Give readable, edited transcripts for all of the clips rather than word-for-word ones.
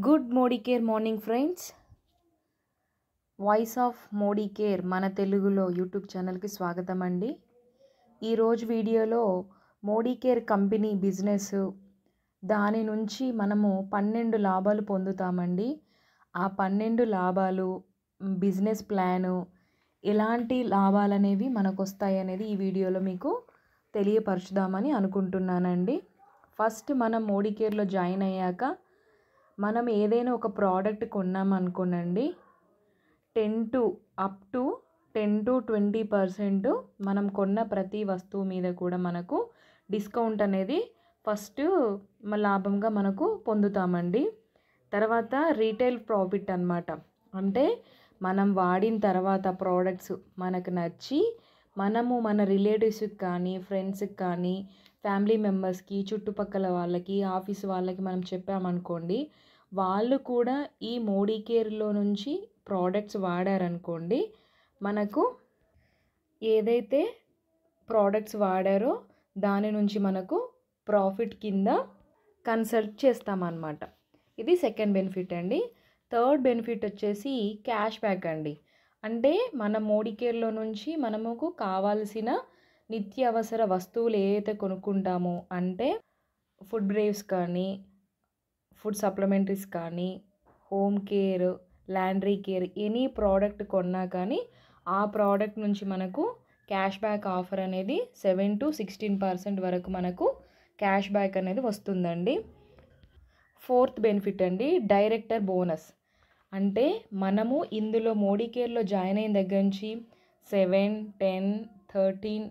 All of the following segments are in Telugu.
Good Modi care morning friends. Voice of Modi care మన తెలుగులో యూట్యూబ్ ఛానల్కి స్వాగతం అండి. ఈరోజు వీడియోలో మోడీ కేర్ కంపెనీ బిజినెస్, దాని నుంచి మనము 12 లాభాలు పొందుతామండి. ఆ 12 లాభాలు, బిజినెస్ ప్లాను, ఎలాంటి లాభాలు అనేవి మనకు వస్తాయి అనేది ఈ వీడియోలో మీకు తెలియపరచుదామని అనుకుంటున్నానండి. ఫస్ట్ మనం మోడీ కేర్లో జాయిన్ అయ్యాక మనం ఏదైనా ఒక ప్రోడక్ట్ కొన్నామనుకోనండి, 10 to 20% మనం కొన్న ప్రతి వస్తువు మీద కూడా మనకు డిస్కౌంట్ అనేది ఫస్ట్ లాభంగా మనకు పొందుతామండి. తర్వాత రీటైల్ ప్రాఫిట్ అన్నమాట. అంటే మనం వాడిన తర్వాత ప్రోడక్ట్స్ మనకు నచ్చి మనము మన రిలేటివ్స్కి కానీ, ఫ్రెండ్స్కి కానీ, ఫ్యామిలీ మెంబర్స్కి, చుట్టుపక్కల వాళ్ళకి, ఆఫీస్ వాళ్ళకి మనం చెప్పామనుకోండి, వాళ్ళు కూడా ఈ మోడీ కేర్లో నుంచి ప్రోడక్ట్స్ వాడారనుకోండి, మనకు ఏదైతే ప్రోడక్ట్స్ వాడారో దాని నుంచి మనకు ప్రాఫిట్ కింద కన్సల్ట్ చేస్తామన్నమాట. ఇది సెకండ్ బెనిఫిట్ అండి. థర్డ్ బెనిఫిట్ వచ్చేసి క్యాష్ బ్యాక్ అండి. అంటే మన మోడీ కేర్లో నుంచి మనకు కావాల్సిన నిత్యావసర వస్తువులు ఏవైతే కొనుక్కుంటామో, అంటే ఫుడ్ బ్రేవ్స్ కానీ, ఫుడ్ సప్లిమెంటరీస్ కానీ, home care, laundry care, any product కొన్నా కానీ ఆ ప్రోడక్ట్ నుంచి మనకు క్యాష్ బ్యాక్ ఆఫర్ అనేది 7 to 16% వరకు మనకు క్యాష్ బ్యాక్ అనేది వస్తుందండి. ఫోర్త్ బెనిఫిట్ అండి, డైరెక్టర్ బోనస్. అంటే మనము ఇందులో మోడీ కేర్లో జాయిన్ అయిన దగ్గర నుంచి 7, 10, 13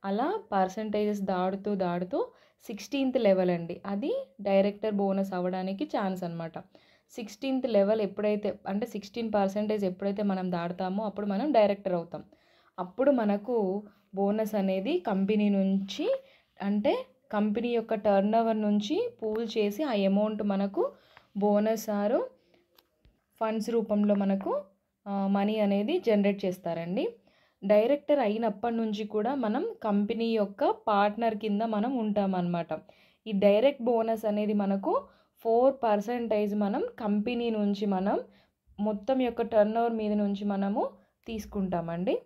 అలా పర్సంటేజెస్ దాడుతూ 16th లెవెల్ అండి, అది డైరెక్టర్ బోనస్ అవ్వడానికి ఛాన్స్ అనమాట. 16th లెవెల్ ఎప్పుడైతే, అంటే 16% ఎప్పుడైతే మనం దాటుతామో అప్పుడు మనం డైరెక్టర్ అవుతాం. అప్పుడు మనకు బోనస్ అనేది కంపెనీ నుంచి, అంటే కంపెనీ యొక్క టర్నోవర్ నుంచి పూల్ చేసి ఆ అమౌంట్ మనకు బోనస్ ఆరు ఫండ్స్ రూపంలో మనకు మనీ అనేది జనరేట్ చేస్తారండి. డైరెక్టర్ అయినప్పటి నుంచి కూడా మనం కంపెనీ యొక్క పార్ట్నర్ కింద మనం ఉంటామన్నమాట. ఈ డైరెక్ట్ బోనస్ అనేది మనకు 4% మనం కంపెనీ నుంచి మనం మొత్తం యొక్క టర్నోవర్ మీద నుంచి మనము తీసుకుంటామండి.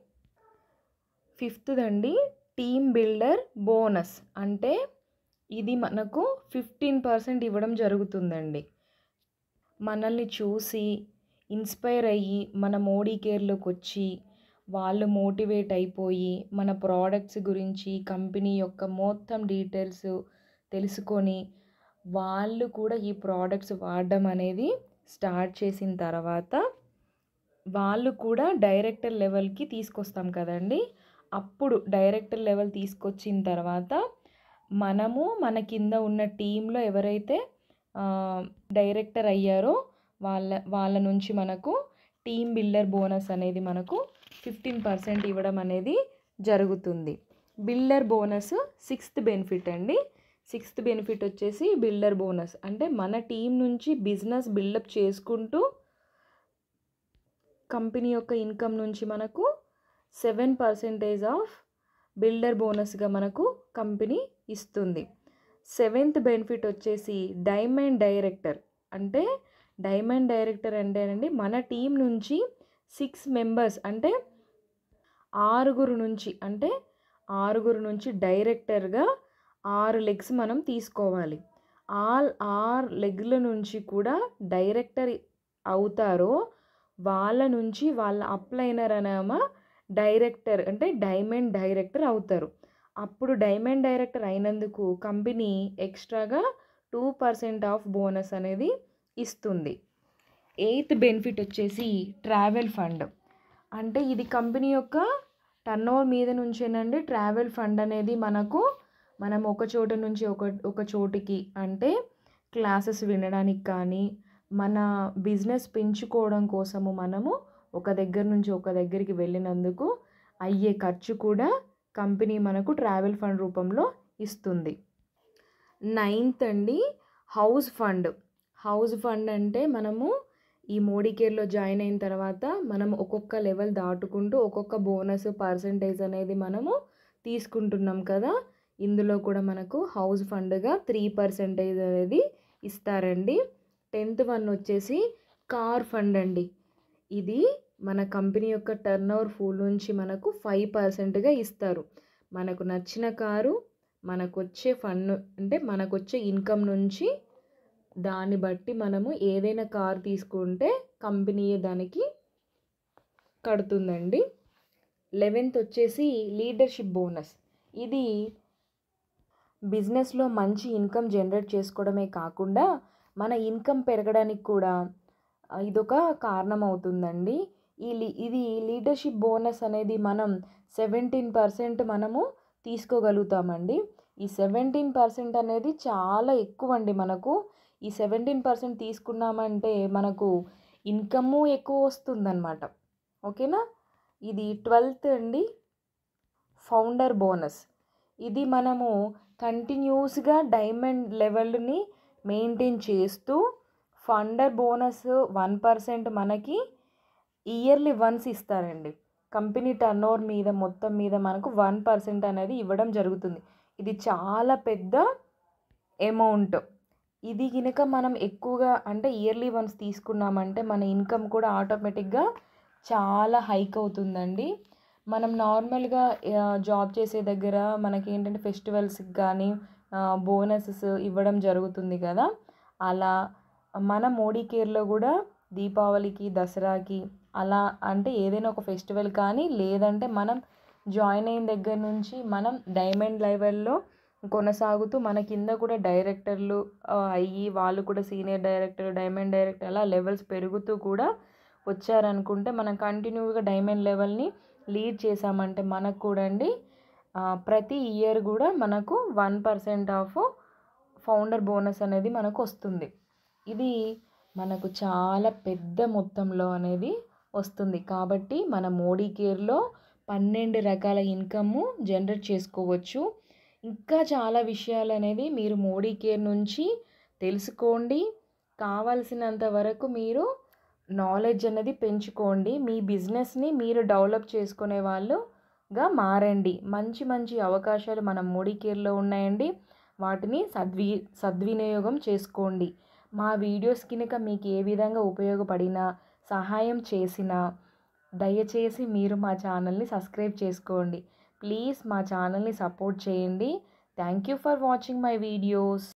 ఫిఫ్త్ అండి, టీమ్ బిల్డర్ బోనస్. అంటే ఇది మనకు 15% ఇవ్వడం జరుగుతుందండి. మనల్ని చూసి ఇన్స్పైర్ అయ్యి మన మోడీ కేర్లోకి వచ్చి వాళ్ళు మోటివేట్ అయిపోయి మన ప్రోడక్ట్స్ గురించి, కంపెనీ యొక్క మొత్తం డీటెయిల్స్ తెలుసుకొని వాళ్ళు కూడా ఈ ప్రోడక్ట్స్ వాడడం అనేది స్టార్ట్ చేసిన తర్వాత వాళ్ళు కూడా డైరెక్టర్ లెవెల్కి తీసుకొస్తాం కదండి. అప్పుడు డైరెక్టర్ లెవెల్ తీసుకొచ్చిన తర్వాత మనము మన కింద ఉన్న టీంలో ఎవరైతే డైరెక్టర్ అయ్యారో వాళ్ళ నుంచి మనకు టీమ్ బిల్డర్ బోనస్ అనేది మనకు 15% ఇవ్వడం అనేది జరుగుతుంది. బిల్డర్ బోనస్ సిక్స్త్ బెనిఫిట్ అండి. సిక్స్త్ బెనిఫిట్ వచ్చేసి బిల్డర్ బోనస్. అంటే మన టీం నుంచి బిజినెస్ బిల్డప్ చేసుకుంటూ కంపెనీ యొక్క ఇన్కమ్ నుంచి మనకు 7% ఆఫ్ బిల్డర్ బోనస్గా మనకు కంపెనీ ఇస్తుంది. సెవెంత్ బెనిఫిట్ వచ్చేసి డైమండ్ డైరెక్టర్. అంటే డైమండ్ డైరెక్టర్ అంటేనండి, మన టీం నుంచి 6 మెంబర్స్, అంటే ఆరుగురు నుంచి డైరెక్టర్గా 6 లెగ్స్ మనం తీసుకోవాలి. 6 లెగ్ల నుంచి కూడా డైరెక్టర్ అవుతారో వాళ్ళ నుంచి వాళ్ళ అప్లైనర్ అనేమ డైరెక్టర్, అంటే డైమండ్ డైరెక్టర్ అవుతారు. అప్పుడు డైమండ్ డైరెక్టర్ అయినందుకు కంపెనీ ఎక్స్ట్రాగా 2% ఆఫ్ బోనస్ అనేది ఇస్తుంది. ఎయిత్ బెనిఫిట్ వచ్చేసి ట్రావెల్ ఫండ్. అంటే ఇది కంపెనీ యొక్క టర్నోవర్ మీద నుంచేనండి ట్రావెల్ ఫండ్ అనేది మనం ఒక చోట నుంచి ఒక చోటికి, అంటే క్లాసెస్ వినడానికి కానీ, మన బిజినెస్ పెంచుకోవడం కోసము మనము ఒక దగ్గర నుంచి ఒక దగ్గరికి వెళ్ళినందుకు అయ్యే ఖర్చు కూడా కంపెనీ మనకు ట్రావెల్ ఫండ్ రూపంలో ఇస్తుంది. నైన్త్ అండి, హౌస్ ఫండ్. హౌస్ ఫండ్ అంటే మనము ఈ మోడీ కేర్లో జాయిన్ అయిన తర్వాత మనం ఒక్కొక్క లెవెల్ దాటుకుంటూ ఒక్కొక్క బోనస్ పర్సంటేజ్ అనేది మనము తీసుకుంటున్నాం కదా. ఇందులో కూడా మనకు హౌస్ ఫండ్గా 3% అనేది ఇస్తారండి. 10th వన్ వచ్చేసి కార్ ఫండ్ అండి. ఇది మన కంపెనీ యొక్క టర్నోవర్ ఫుల్ నుంచి మనకు 5%గా ఇస్తారు. మనకు నచ్చిన కారు మనకొచ్చే ఫండ్ అంటే మనకొచ్చే ఇన్కమ్ నుంచి దాన్ని బట్టి మనము ఏదైనా కారు తీసుకుంటే కంపెనీయే దానికి కడుతుందండి. 11th వచ్చేసి లీడర్షిప్ బోనస్. ఇది బిజినెస్లో మంచి ఇన్కమ్ జనరేట్ చేసుకోవడమే కాకుండా మన ఇన్కమ్ పెరగడానికి కూడా ఇదొక కారణం అవుతుందండి. ఇది లీడర్షిప్ బోనస్ అనేది మనం 17% మనము తీసుకోగలుగుతామండి. ఈ 17% అనేది చాలా ఎక్కువ అండి మనకు. ఈ 17% తీసుకున్నామంటే మనకు ఇన్కము ఎక్కువ వస్తుందన్నమాట. ఓకేనా. ఇది 12th అండి, ఫౌండర్ బోనస్. ఇది మనము కంటిన్యూస్గా డైమండ్ లెవెల్ని మెయింటైన్ చేస్తూ ఫౌండర్ బోనస్ 1% మనకి ఇయర్లీ వన్స్ ఇస్తారండి. కంపెనీ టర్నోవర్ మీద మొత్తం మీద మనకు 1% అనేది ఇవ్వడం జరుగుతుంది. ఇది చాలా పెద్ద అమౌంట్. ఇది కనుక మనం ఎక్కువగా అంటే ఇయర్లీ వన్స్ తీసుకున్నామంటే మన ఇన్కమ్ కూడా ఆటోమేటిక్గా చాలా హైక్ అవుతుందండి. మనం నార్మల్గా జాబ్ చేసే దగ్గర మనకి ఏంటంటే ఫెస్టివల్స్కి కానీ బోనసెస్ ఇవ్వడం జరుగుతుంది కదా. అలా మన మోడీ కేర్లో కూడా దీపావళికి, దసరాకి అలా అంటే ఏదైనా ఒక ఫెస్టివల్ కానీ లేదంటే మనం జాయిన్ అయిన దగ్గర నుంచి మనం డైమండ్ లెవెల్లో కొనసాగుతూ మన కింద కూడా డైరెక్టర్లు అయ్యి వాళ్ళు కూడా సీనియర్ డైరెక్టర్, డైమండ్ డైరెక్టర్ అలా లెవెల్స్ పెరుగుతూ కూడా వచ్చారనుకుంటే మనం కంటిన్యూగా డైమండ్ లెవెల్ని లీడ్ చేసామంటే మనకు కూడా అండి ప్రతి ఇయర్ కూడా మనకు 1% ఆఫ్ ఫౌండర్ బోనస్ అనేది మనకు వస్తుంది. ఇది మనకు చాలా పెద్ద మొత్తంలో అనేది వస్తుంది. కాబట్టి మన మోడీ కేర్లో 12 రకాల ఇన్కమ్ జనరేట్ చేసుకోవచ్చు. ఇంకా చాలా విషయాలు అనేది మీరు మోడీ కేర్ నుంచి తెలుసుకోండి. కావాల్సినంత వరకు మీరు నాలెడ్జ్ అనేది పెంచుకోండి. మీ బిజినెస్ని మీరు డెవలప్ చేసుకునే వాళ్ళుగా మారండి. మంచి మంచి అవకాశాలు మన మోడీ కేర్లో ఉన్నాయండి. వాటిని సద్వినియోగం చేసుకోండి. మా వీడియోస్ కనుక మీకు ఏ విధంగా ఉపయోగపడినా, సహాయం చేసినా దయచేసి మీరు మా ఛానల్ని సబ్స్క్రైబ్ చేసుకోండి. ప్లీజ్ మా ఛానల్ని సపోర్ట్ చేయండి. Thank you for watching my videos.